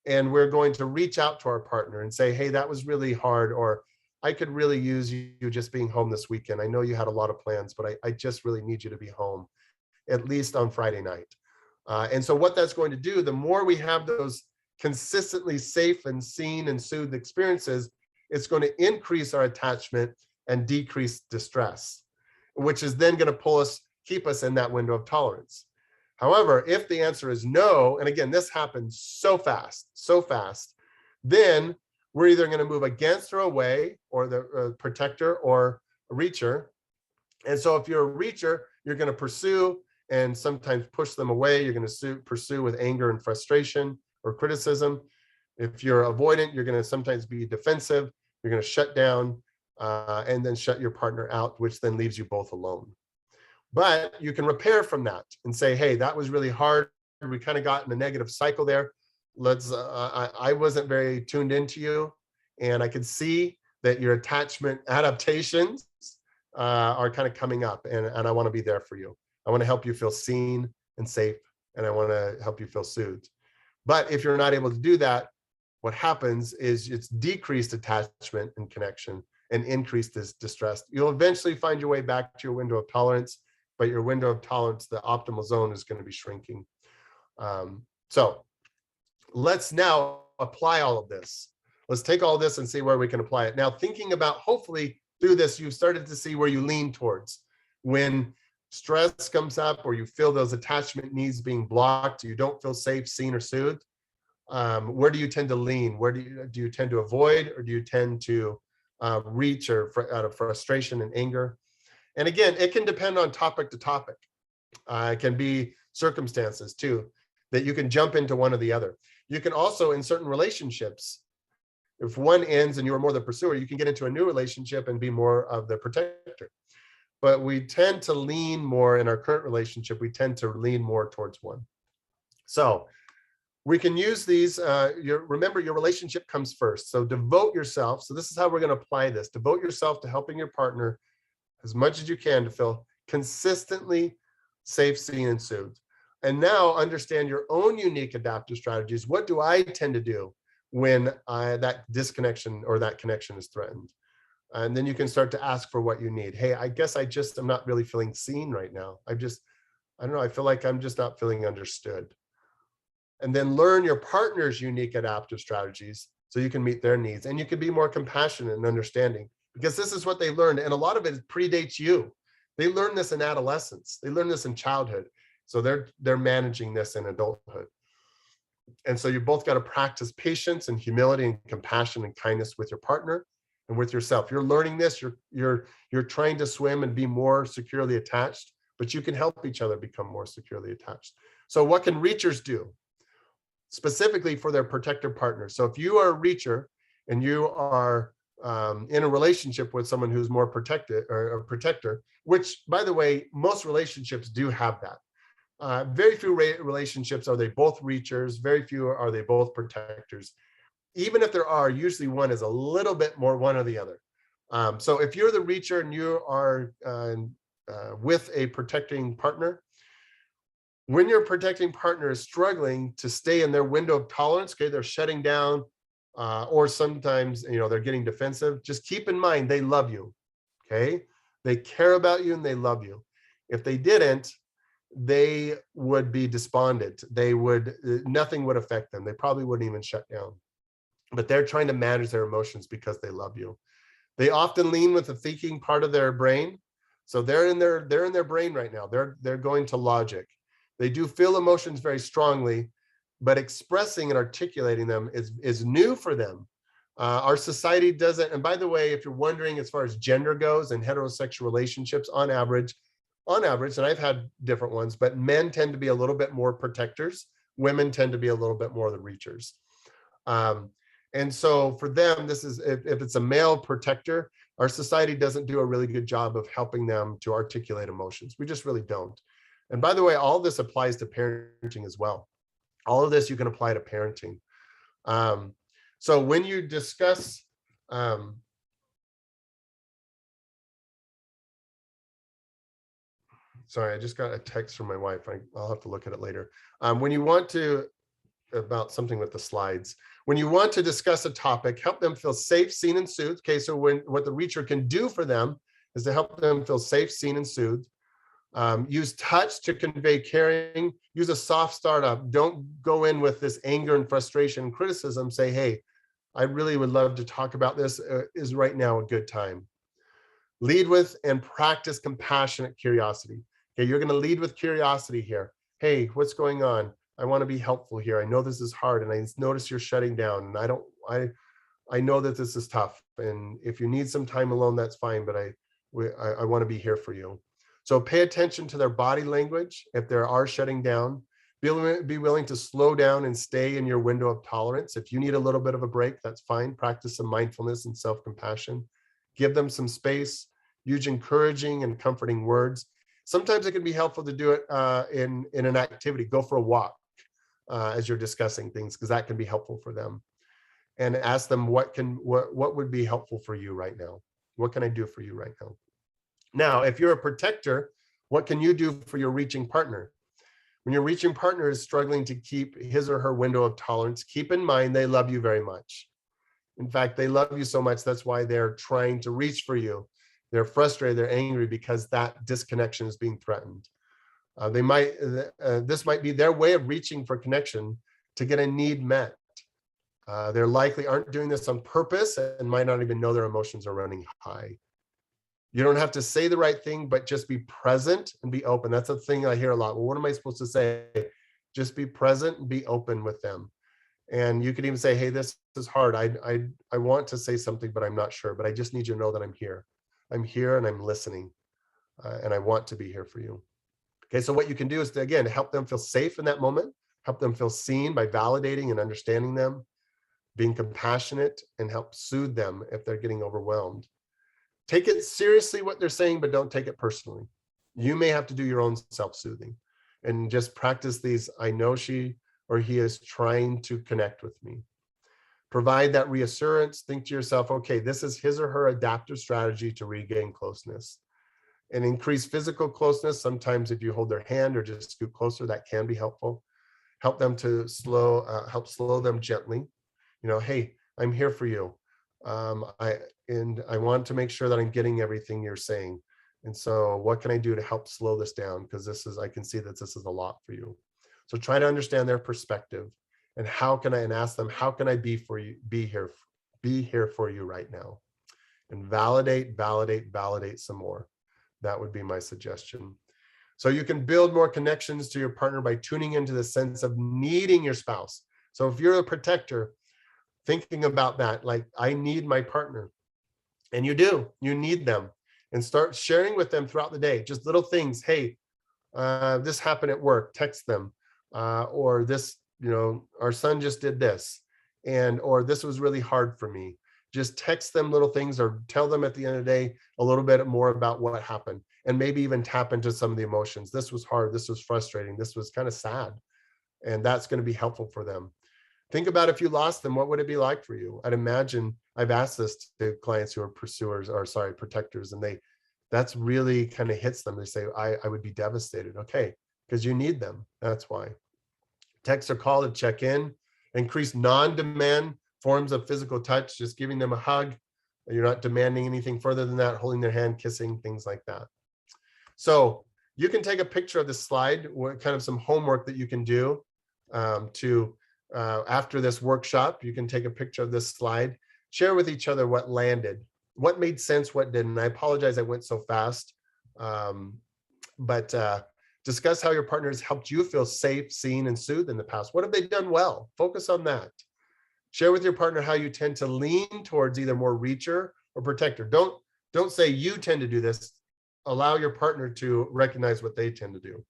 And we're going to reach out to our partner and say, hey, that was really hard. Or I could really use you just being home this weekend. I know you had a lot of plans, but I just really need you to be home, at least on Friday night. And so what that's going to do, the more we have those consistently safe and seen and soothed experiences, it's going to increase our attachment and decrease distress, which is then going to keep us in that window of tolerance. However, if the answer is no, and again, this happens so fast, then we're either going to move against or away, or the protector or reacher. And so if you're a reacher, you're going to pursue and sometimes push them away. You're going to pursue with anger and frustration or criticism. If you're avoidant, you're going to sometimes be defensive. You're going to shut down and then shut your partner out, which then leaves you both alone. But you can repair from that and say, hey, that was really hard. We kind of got in a negative cycle there. I wasn't very tuned into you, and I could see that your attachment adaptations are kind of coming up, and I want to be there for you. I want to help you feel seen and safe, and I want to help you feel soothed. But if you're not able to do that, what happens is it's decreased attachment and connection and increased distress. You'll eventually find your way back to your window of tolerance, but your window of tolerance, the optimal zone, is going to be shrinking. So let's now apply all of this. Let's take all this and see where we can apply it. Now, thinking about, hopefully through this, you've started to see where you lean towards. When stress comes up or you feel those attachment needs being blocked, you don't feel safe, seen, or soothed, where do you tend to lean? Where do you tend to avoid, or do you tend to reach or out of frustration and anger? And again, it can depend on topic to topic. It can be circumstances too, that you can jump into one or the other. You can also, in certain relationships, if one ends and you are more the pursuer, you can get into a new relationship and be more of the protector. But we tend to lean more in our current relationship, we tend to lean more towards one. So we can use these, remember your relationship comes first. So devote yourself. So this is how we're going to apply this. Devote yourself to helping your partner as much as you can to feel consistently safe, seen, and soothed. And now understand your own unique adaptive strategies. What do I tend to do when that disconnection or that connection is threatened? And then you can start to ask for what you need. Hey, I guess I'm not really feeling seen right now. I don't know, I feel like I'm just not feeling understood. And then learn your partner's unique adaptive strategies so you can meet their needs, and you can be more compassionate and understanding, because this is what they learned. And a lot of it predates you. They learned this in adolescence. They learned this in childhood. So they're managing this in adulthood. And so you both got to practice patience and humility and compassion and kindness with your partner and with yourself. You're learning this. You're trying to swim and be more securely attached, but you can help each other become more securely attached. So what can reachers do specifically for their protector partner? So if you are a reacher and you are in a relationship with someone who's more protected or a protector, which, by the way, most relationships do have that. Very few relationships are they both reachers. Very few are they both protectors. Even if there are, usually one is a little bit more one or the other. So if you're the reacher and you are with a protecting partner, when your protecting partner is struggling to stay in their window of tolerance, okay, they're shutting down, or sometimes, they're getting defensive, just keep in mind, they love you, okay? They care about you and they love you. If they didn't, they would be despondent. Nothing would affect them. They probably wouldn't even shut down. But they're trying to manage their emotions because they love you. They often lean with the thinking part of their brain. So they're in their brain right now. They're going to logic. They do feel emotions very strongly, but expressing and articulating them is new for them. Our society doesn't. And by the way, if you're wondering, as far as gender goes and heterosexual relationships, on average, and I've had different ones, but men tend to be a little bit more protectors. Women tend to be a little bit more the reachers. And so for them, this is, if it's a male protector, our society doesn't do a really good job of helping them to articulate emotions. We just really don't. And by the way, all this applies to parenting as well. All of this you can apply to parenting. So when you discuss, sorry, I just got a text from my wife. I'll have to look at it later. When you want to, about something with the slides, when you want to discuss a topic, help them feel safe, seen, and soothed. Okay, so what the reacher can do for them is to help them feel safe, seen, and soothed. Use touch to convey caring. Use a soft startup. Don't go in with this anger and frustration and criticism. Say, hey, I really would love to talk about this. Is right now a good time? Lead with and practice compassionate curiosity. Okay, you're going to lead with curiosity here. Hey, what's going on? I want to be helpful here. I know this is hard, and I notice you're shutting down. And I know that this is tough. And if you need some time alone, that's fine. But I want to be here for you. So pay attention to their body language if they are shutting down. Be willing to slow down and stay in your window of tolerance. If you need a little bit of a break, that's fine. Practice some mindfulness and self-compassion. Give them some space. Use encouraging and comforting words. Sometimes it can be helpful to do it in an activity. Go for a walk as you're discussing things, because that can be helpful for them. And ask them what would be helpful for you right now. What can I do for you right now? Now, if you're a protector, what can you do for your reaching partner? When your reaching partner is struggling to keep his or her window of tolerance, keep in mind they love you very much. In fact, they love you so much, that's why they're trying to reach for you. They're frustrated, they're angry because that disconnection is being threatened. This might be their way of reaching for connection to get a need met. They're likely aren't doing this on purpose and might not even know their emotions are running high. You don't have to say the right thing, but just be present and be open. That's a thing I hear a lot. Well, what am I supposed to say? Just be present and be open with them. And you could even say, hey, this is hard. I want to say something, but I'm not sure. But I just need you to know that I'm here. I'm here and I'm listening. And I want to be here for you. Okay, so what you can do is to, again, help them feel safe in that moment. Help them feel seen by validating and understanding them, being compassionate, and help soothe them if they're getting overwhelmed. Take it seriously what they're saying, but don't take it personally. You may have to do your own self-soothing and just practice these. I know she or he is trying to connect with me. Provide that reassurance. Think to yourself, okay, this is his or her adaptive strategy to regain closeness. And increase physical closeness. Sometimes if you hold their hand or just scoot closer, that can be helpful. Help them to help slow them gently. You know, hey, I'm here for you. I want to make sure that I'm getting everything you're saying. And so what can I do to help slow this down? Because I can see that this is a lot for you. So try to understand their perspective and and ask them, how can I be here for you right now? And validate some more. That would be my suggestion. So you can build more connections to your partner by tuning into the sense of needing your spouse. So if you're a protector, thinking about that, like, I need my partner. And you need them, and start sharing with them throughout the day, just little things. Hey, this happened at work, text them. Or this, our son just did this, or this was really hard for me. Just text them little things, or tell them at the end of the day a little bit more about what happened, and maybe even tap into some of the emotions. This was hard, this was frustrating, this was kind of sad. And that's going to be helpful for them. Think about if you lost them, what would it be like for you? I'd imagine, I've asked this to clients who are protectors, and that's really kind of hits them. They say, I would be devastated. Okay, because you need them. That's why. Text or call to check in. Increase non-demand forms of physical touch, just giving them a hug. You're not demanding anything further than that, holding their hand, kissing, things like that. So you can take a picture of this slide, kind of some homework that you can do after this workshop. You can take a picture of this slide, share with each other what landed, what made sense, what didn't. I apologize I went so fast, but discuss how your partner has helped you feel safe, seen, and soothed in the past. What have they done well? Focus on that. Share with your partner how you tend to lean towards either more reacher or protector. Don't say you tend to do this. Allow your partner to recognize what they tend to do.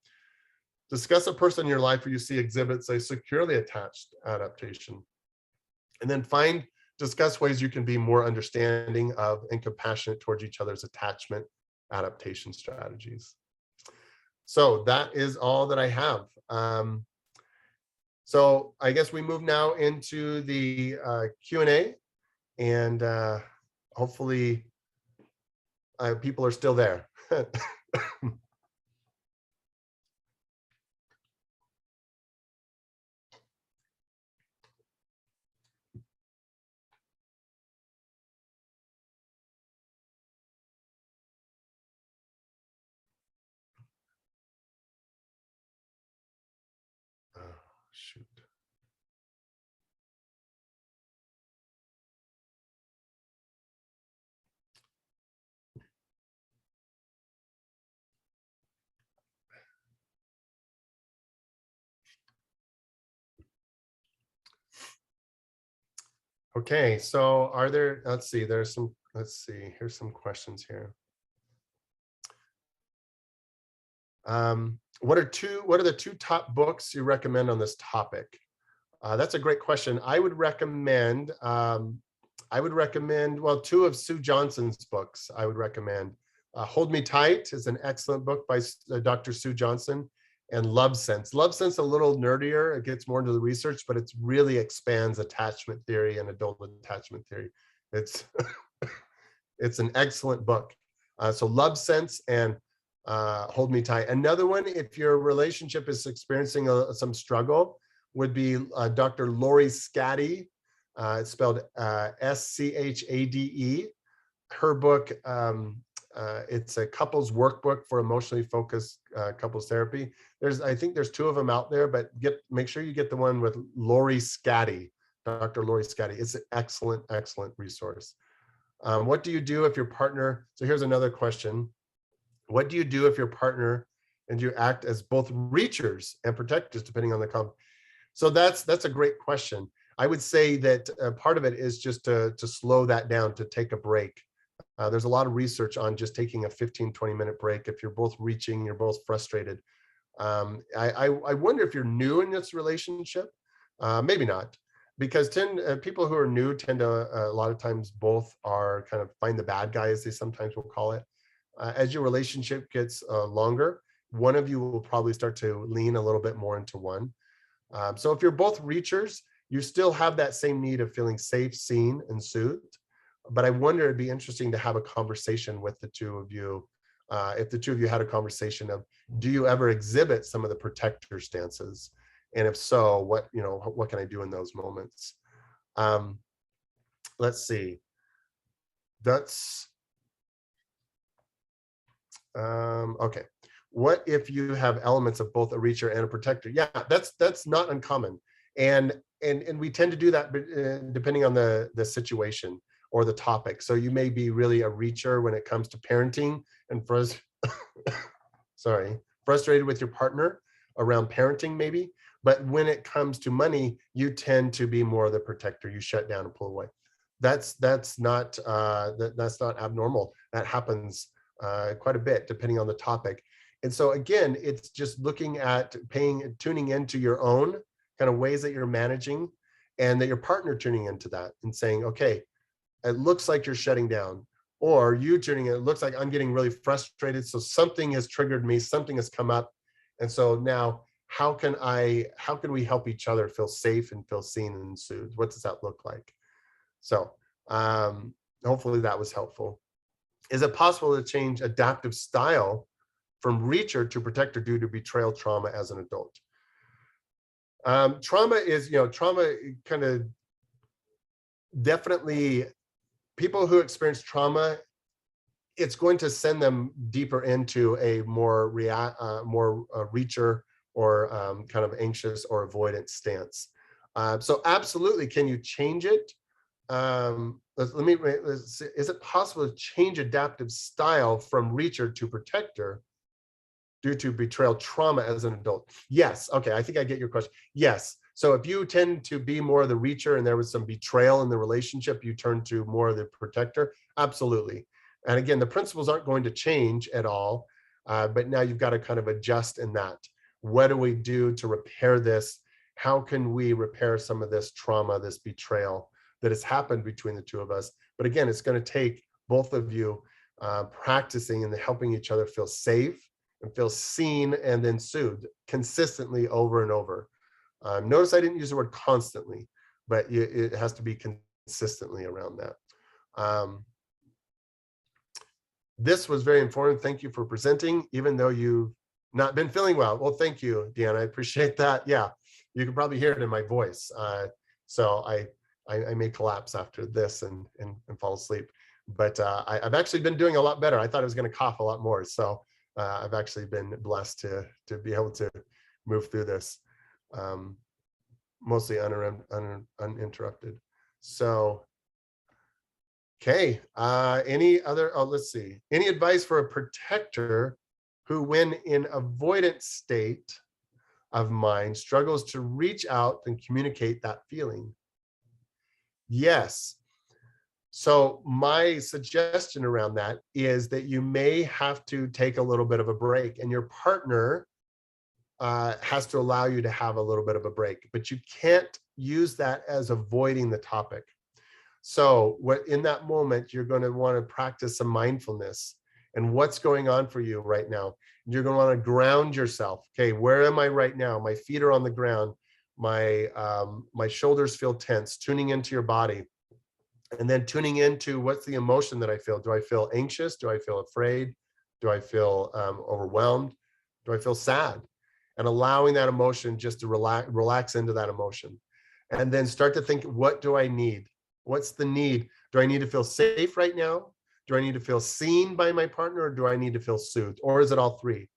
Discuss a person in your life where you see exhibits a securely attached adaptation. And then discuss ways you can be more understanding of and compassionate towards each other's attachment adaptation strategies. So that is all that I have. So I guess we move now into the Q&A, and hopefully people are still there. shoot. Okay, so are there, let's see, here's some questions here. What are the two top books you recommend on this topic? That's a great question. I would recommend, well, two of Sue Johnson's books I would recommend. Hold Me Tight is an excellent book by Dr. Sue Johnson, and Love Sense. Love Sense a little nerdier. It gets more into the research, but it really expands attachment theory and adult attachment theory. It's it's an excellent book. So Love Sense and Hold Me Tight. Another one, if your relationship is experiencing some struggle, would be Dr. Lori Scatty. It's spelled Schade. Her book, it's a couples workbook for emotionally focused couples therapy. I think there's two of them out there, but make sure you get the one with Lori Scatty, Dr. Lori Scatty. It's an excellent, excellent resource. What do you do if your partner, so here's another question. What do you do if your partner and you act as both reachers and protectors, depending on the conflict? So that's a great question. I would say that part of it is just to slow that down, to take a break. There's a lot of research on just taking a 15-20-minute break. If you're both reaching, you're both frustrated. I wonder if you're new in this relationship, maybe not, because people who are new tend to a lot of times both are kind of find the bad guy, as they sometimes will call it. As your relationship gets longer, one of you will probably start to lean a little bit more into one. So if you're both reachers, you still have that same need of feeling safe, seen, and soothed. But I wonder, it'd be interesting to have a conversation with the two of you. If the two of you had a conversation of, do you ever exhibit some of the protector stances? And if so, what can I do in those moments? Let's see. Okay. What if you have elements of both a reacher and a protector? Yeah, that's not uncommon. And we tend to do that depending on the situation or the topic. So you may be really a reacher when it comes to parenting and frustrated with your partner around parenting maybe. But when it comes to money, you tend to be more the protector. You shut down and pull away. That's not abnormal. That happens quite a bit depending on the topic. And so again, it's just looking at tuning into your own kind of ways that you're managing, and that your partner tuning into that and saying, okay, it looks like you're shutting down, or you tuning in, it looks like I'm getting really frustrated. So something has triggered me, something has come up. And so now how can we help each other feel safe and feel seen and soothed? What does that look like? So hopefully that was helpful. Is it possible to change adaptive style from reacher to protector due to betrayal trauma as an adult? Trauma kind of definitely, people who experience trauma, it's going to send them deeper into a more reacher or kind of anxious or avoidant stance. So absolutely, can you change it? Is it possible to change adaptive style from reacher to protector due to betrayal trauma as an adult? Yes. Okay, I think I get your question. Yes. So if you tend to be more of the reacher and there was some betrayal in the relationship, you turn to more of the protector. Absolutely. And again, the principles aren't going to change at all, but now you've got to kind of adjust in that. What do we do to repair this? How can we repair some of this trauma, this betrayal that has happened between the two of us? But again, it's going to take both of you practicing and helping each other feel safe and feel seen and then soothed consistently over and over. Notice I didn't use the word constantly, but it has to be consistently around that. This was very informative. Thank you for presenting, even though you've not been feeling well. Well, thank you, Deanna. I appreciate that. Yeah, you can probably hear it in my voice. So I may collapse after this and fall asleep. But I've actually been doing a lot better. I thought I was going to cough a lot more. So I've actually been blessed to be able to move through this. mostly uninterrupted. So, okay. Any other, oh, let's see. Any advice for a protector who, when in avoidant state of mind, struggles to reach out and communicate that feeling? Yes. So my suggestion around that is that you may have to take a little bit of a break, and your partner has to allow you to have a little bit of a break, but you can't use that as avoiding the topic. So what in that moment, you're going to want to practice some mindfulness and what's going on for you right now. You're going to want to ground yourself. Okay, where am I right now? My feet are on the ground. My shoulders feel tense, tuning into your body. And then tuning into what's the emotion that I feel. Do I feel anxious? Do I feel afraid? Do I feel overwhelmed? Do I feel sad? And allowing that emotion just to relax into that emotion. And then start to think, what do I need? What's the need? Do I need to feel safe right now? Do I need to feel seen by my partner, or do I need to feel soothed? Or is it all three?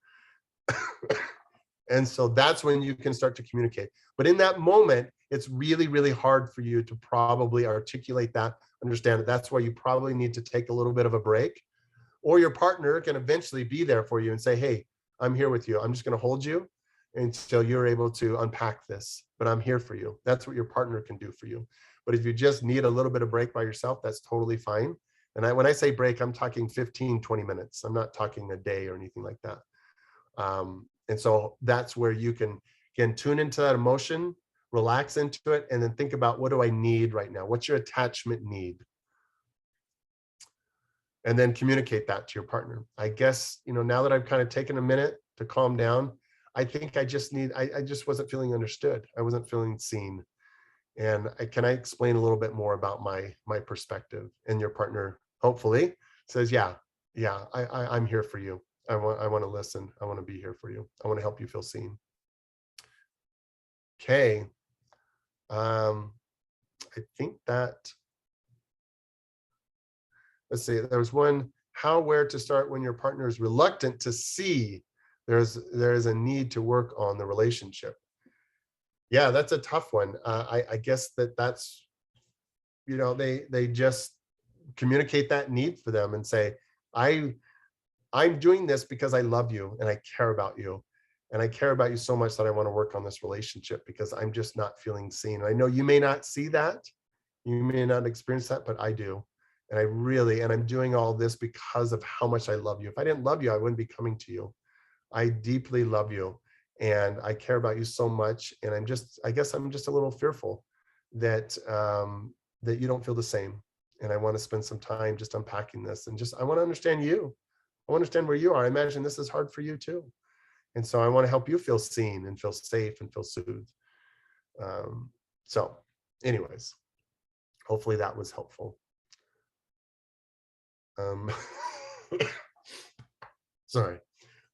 And so that's when you can start to communicate. But in that moment, it's really, really hard for you to probably articulate that, understand it. That's why you probably need to take a little bit of a break. Or your partner can eventually be there for you and say, hey, I'm here with you. I'm just going to hold you until you're able to unpack this, but I'm here for you. That's what your partner can do for you. But if you just need a little bit of break by yourself, that's totally fine. And when I say break, I'm talking 15, 20 minutes. I'm not talking a day or anything like that. And so that's where you can, again, tune into that emotion, relax into it, and then think about, what do I need right now? What's your attachment need? And then communicate that to your partner. I guess, now that I've kind of taken a minute to calm down, I think I just wasn't feeling understood. I wasn't feeling seen. And can I explain a little bit more about my perspective? And your partner hopefully says, yeah, I'm here for you. I want to listen. I want to be here for you. I want to help you feel seen. Okay. I think that, let's see, there was one, where to start when your partner is reluctant to see there is a need to work on the relationship. Yeah, that's a tough one. I guess that's, they just communicate that need for them and say, I'm doing this because I love you and I care about you. And I care about you so much that I want to work on this relationship because I'm just not feeling seen. I know you may not see that, you may not experience that, but I do. And I'm doing all this because of how much I love you. If I didn't love you, I wouldn't be coming to you. I deeply love you and I care about you so much. And I guess I'm just a little fearful that, that you don't feel the same. And I want to spend some time just unpacking this and I want to understand you. I understand where you are. I imagine this is hard for you too. And so I want to help you feel seen and feel safe and feel soothed. So anyways, hopefully that was helpful. Sorry.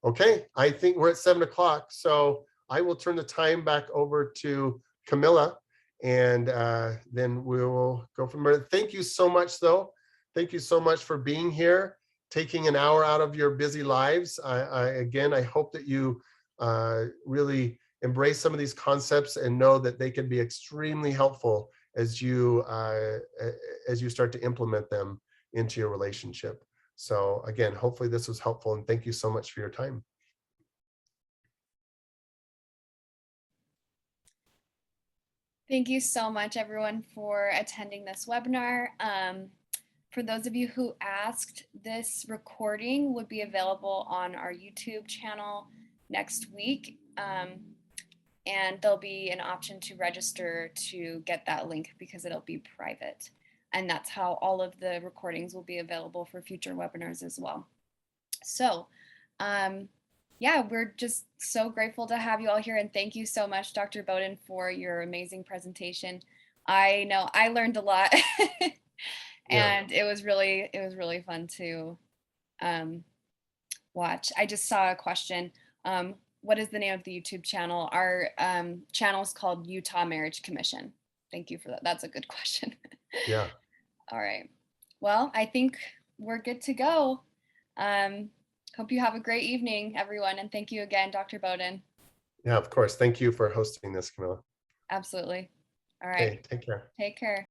Okay, I think we're at 7:00. So I will turn the time back over to Camilla and then we'll go from there. Thank you so much though. Thank you so much for being here, taking an hour out of your busy lives. Again, I hope that you really embrace some of these concepts and know that they can be extremely helpful as you start to implement them into your relationship. So again, hopefully this was helpful and thank you so much for your time. Thank you so much, everyone, for attending this webinar. For those of you who asked, this recording would be available on our YouTube channel next week. And there'll be an option to register to get that link because it'll be private. And that's how all of the recordings will be available for future webinars as well. So yeah, we're just so grateful to have you all here. And thank you so much, Dr. Boden, for your amazing presentation. I know I learned a lot and it was really fun to watch. I just saw a question. What is the name of the YouTube channel? Our channel is called Utah Marriage Commission. Thank you for that. That's a good question. Yeah. All right. Well, I think we're good to go. Hope you have a great evening, everyone. And thank you again, Dr. Boden. Yeah, of course. Thank you for hosting this, Camilla. Absolutely. All right. Okay, take care. Take care.